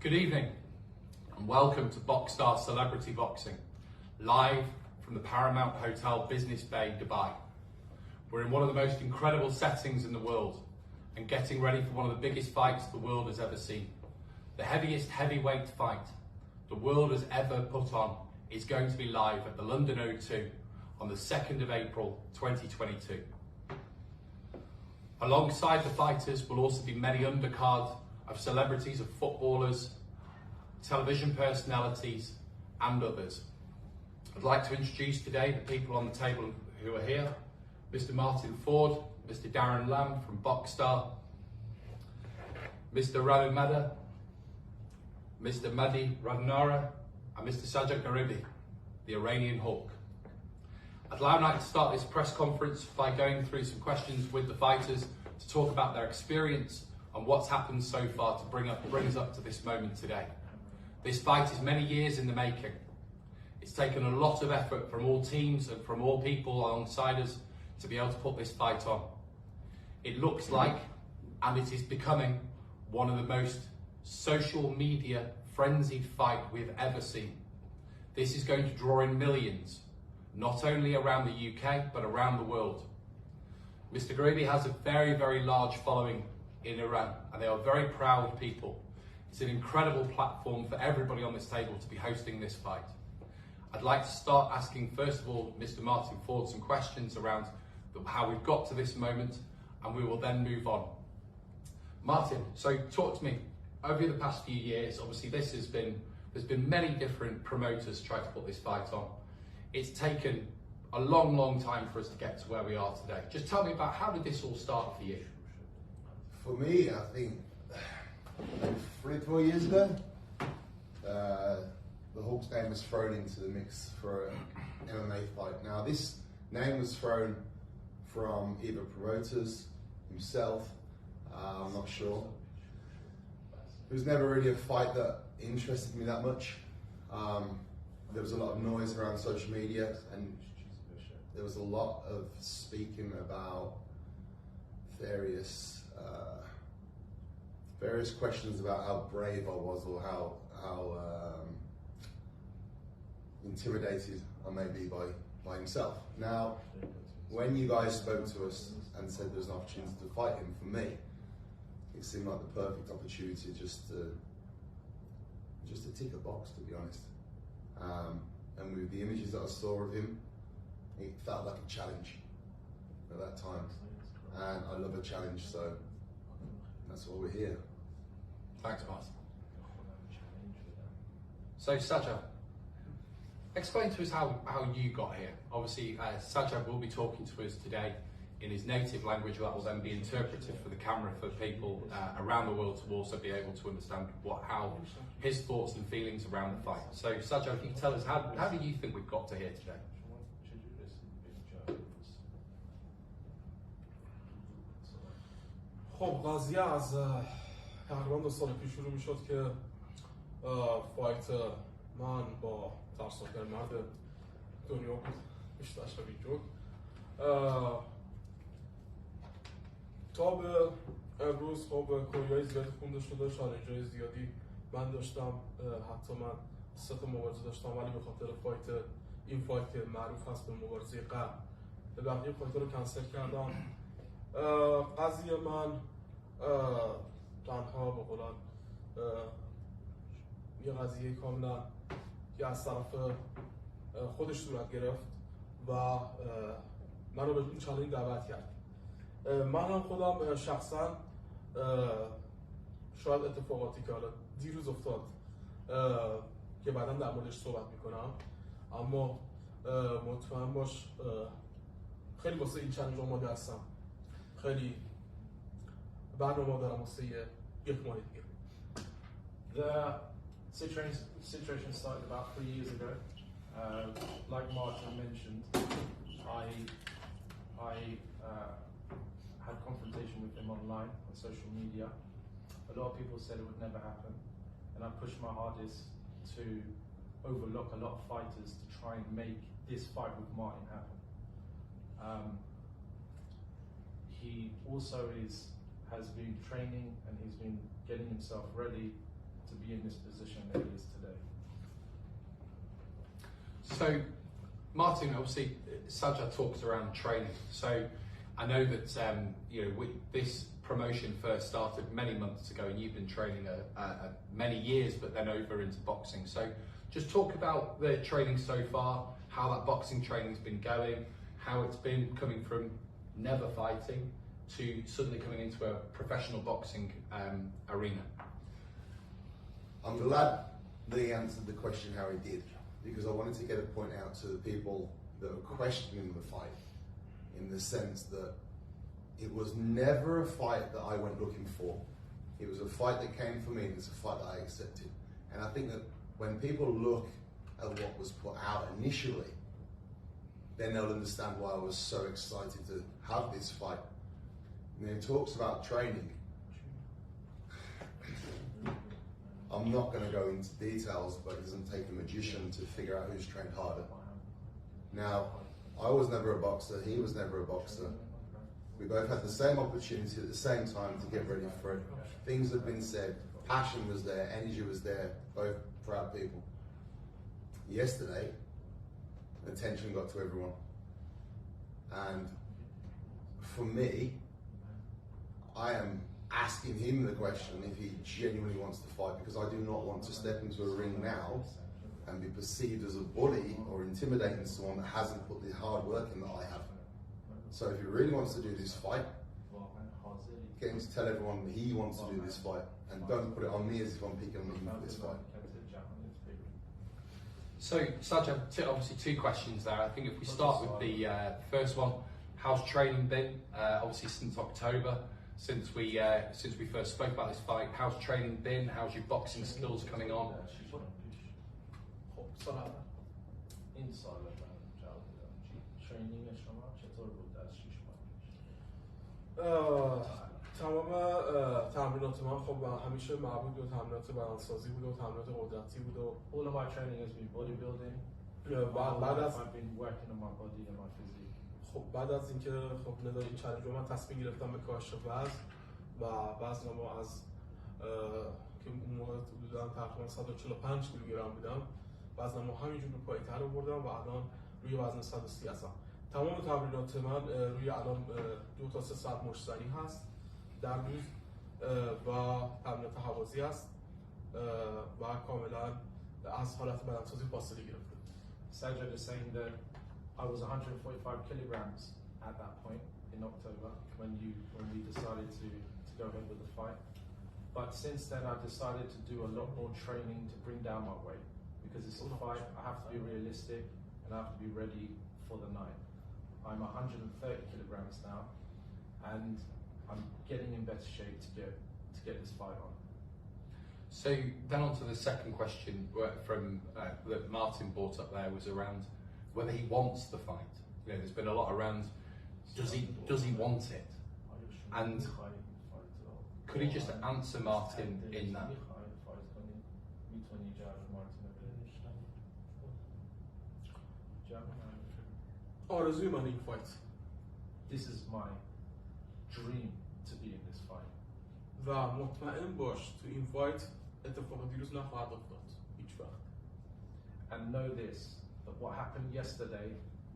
Good evening and welcome to Boxstar Celebrity Boxing, live from the Paramount Hotel Business Bay, Dubai. We're in one of the most incredible settings in the world and getting ready for one of the biggest fights the world has ever seen. The heaviest heavyweight fight the world has ever put on is going to be live at the London O2 on the 2nd of April 2022. Alongside the fighters will also be many undercards of celebrities, of footballers, television personalities and others. I'd like to introduce today the people on the table who are here. Mr. Martyn Ford, Mr. Darren Lamb from Boxstar, Mr. Radu Mada, Mr. Madi Radnara and Mr. Sajjad Gharibi, the Iranian Hulk. I'd like to start this press conference by going through some questions with the fighters to talk about their experience and what's happened so far to bring us up to this moment today. This fight is many years in the making. It's taken a lot of effort from all teams and from all people alongside us to be able to put this fight on. It looks like, and it is becoming, one of the most social media frenzied fight we've ever seen. This is going to draw in millions, not only around the UK, but around the world. Mr. Gharibi has a very, very large following in Iran, and they are very proud people. It's an incredible platform for everybody on this table to be hosting this fight. I'd like to start asking, first of all, Mr. Martyn Ford some questions around how we've got to this moment, and we will then move on. Martyn, so talk to me. Over the past few years, obviously there's been many different promoters try to put this fight on. It's taken a long, long time for us to get to where we are today. Just tell me about, how did this all start for you? For me, I think like 3-4 years ago, the Hulk's name was thrown into the mix for an MMA fight. Now, this name was thrown from either promoters, himself, I'm not sure. It was never really a fight that interested me that much. There was a lot of noise around social media, and there was a lot of speaking about various questions about how brave I was, or how intimidated I may be by himself. Now, when you guys spoke to us and said there was an opportunity to fight him, for me, it seemed like the perfect opportunity just to tick a box, to be honest. And with the images that I saw of him, it felt like a challenge at that time. And I love a challenge, so that's why we're here. Thanks, Martyn. So Sajjad, explain to us how you got here. Obviously, Sajjad will be talking to us today in his native language, that will then be interpreted for the camera for people around the world to also be able to understand how his thoughts and feelings around the fight. So Sajjad, if you can tell us, how do you think we've got to here today? خب قضیه از تقریبا 2 سال پیش شروع میشد که فایت من با ترسناک‌ترین مرد دنیا بود، بیشتر شبیه جوک. تا به امروز خب کوریای زیادی خونده شده، چالنج‌های زیادی من داشتم، حتی من 3 تا مبارزه داشتم، ولی به خاطر این فایت که معروف هست به مبارزه قبل، بقیه فایت‌ها رو کنسل کردم. قضیه من تنها به قولن یه قضیه کاملا که از طرف خودش صورت گرفت و من رو به این چالنج دعوت کرد. من هم خودم شخصا شاید اتفاقاتی که حالا دیروز افتاد که بعدا در موردش صحبت میکنم، اما مطمئن باش خیلی واسه این چالنج آماده هستم. خیلی برنامه دارم واسه 1 ماه دیگه. The situation started about 3 years ago. Like Martyn mentioned, I had confrontation with him online on social media. A lot of people said it would never happen, and I pushed my hardest to overlook a lot of fighters to try and make this fight with Martyn happen. He also has been training, and he's been getting himself ready to be in this position that he is today. So, Martyn, obviously, Sajjad talks around training. So, I know that this promotion first started many months ago, and you've been training many years, but then over into boxing. So, just talk about the training so far, how that boxing training's been going, how it's been coming from never fighting to suddenly coming into a professional boxing arena. I'm glad that he answered the question how he did, because I wanted to get a point out to the people that are questioning the fight, in the sense that it was never a fight that I went looking for. It was a fight that came for me, and it's a fight that I accepted. And I think that when people look at what was put out initially, then they'll understand why I was so excited to have this fight. And he talks about training. I'm not going to go into details, but it doesn't take a magician to figure out who's trained harder. Now, I was never a boxer, he was never a boxer. We both had the same opportunity at the same time to get ready for it. Things have been said, passion was there, energy was there, both proud people. Yesterday, attention got to everyone. And for me, I am asking him the question if he genuinely wants to fight, because I do not want to step into a ring now and be perceived as a bully or intimidating someone that hasn't put the hard work in that I have. So if he really wants to do this fight, get him to tell everyone that he wants to do this fight, and don't put it on me as if I'm picking on him for this fight. So, Sajjad, obviously two questions there. I think if we start with the first one, how's training been? Obviously since October, since we first spoke about this fight, how's training been? How's your boxing skills coming on? تمام تمرینات من خب همیشه مربوط به تمرینات بدنسازی بود و تمرینات قدرتی بود و all of my training has been bodybuilding. بعد از I've been working on my body and my physique. خب بعد از اینکه خب ندای این چالش رو من تصمیم گرفتم به کاهش وزن و وزن ما از که اون موقع حدودا تقریبا 145 کیلوگرم بودم، وزن ما همینجور به پایین‌تر آوردم و الان روی وزن 130 هستم. تمام تمرینات من روی الان 2 تا 3 ساعت مشتری هست در روز و تمرینات هوازی است و کاملا از حالت بدنسازی فاصله گرفته. Sajjad is saying that I was 145 kilograms at that point in October when we decided to go ahead with the fight. But since then I decided to do a lot more training to bring down my weight, because it's a fight, I have to be realistic and I have to be ready for the night. I'm 130 kilograms now, and I'm getting in better shape to get this fight on. So then on to the second question from that Martyn brought up there, was around whether he wants the fight. You know, there's been a lot around, does he want it? And could he just answer Martyn in that? آرزوی من این فایت. This is my dream to be in this fight. و مطمئن باش تو این فایت اتفاق دیروز نخواهد افتاد هیچ وقت. And know this, that what happened yesterday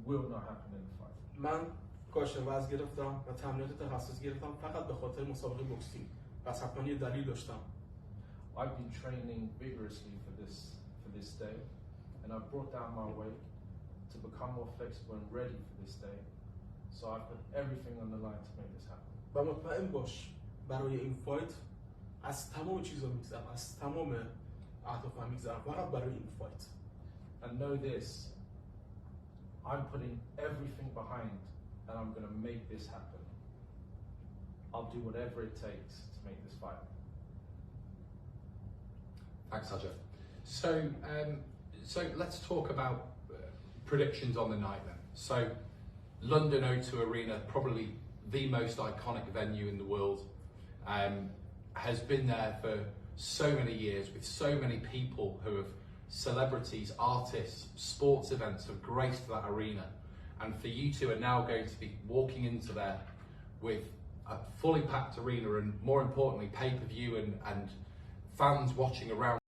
will not happen in the fight. من کاهش وزن گرفتم و تمرینات تخصصی گرفتم فقط به خاطر مسابقه بوکسینگ. پس حتما یه دلیل داشتم. I've been training vigorously for this day, and I've brought down my weight to become more flexible and ready for this day. So I put everything on the line to make this happen. و مطمئن باش برای این فایت از تمام چیزا میگذرم، از تمام اهدافم میگذرم فقط برای این فایت. And know this, I'm putting everything behind and I'm going to make this happen. I'll do whatever it takes to make this fight. Thanks, Sajjad. So let's talk about predictions on the night then. So London O2 Arena, probably the most iconic venue in the world, has been there for so many years with so many people who have, celebrities, artists, sports events have graced that arena. And for you two are now going to be walking into there with a fully packed arena and, more importantly, pay-per-view and fans watching around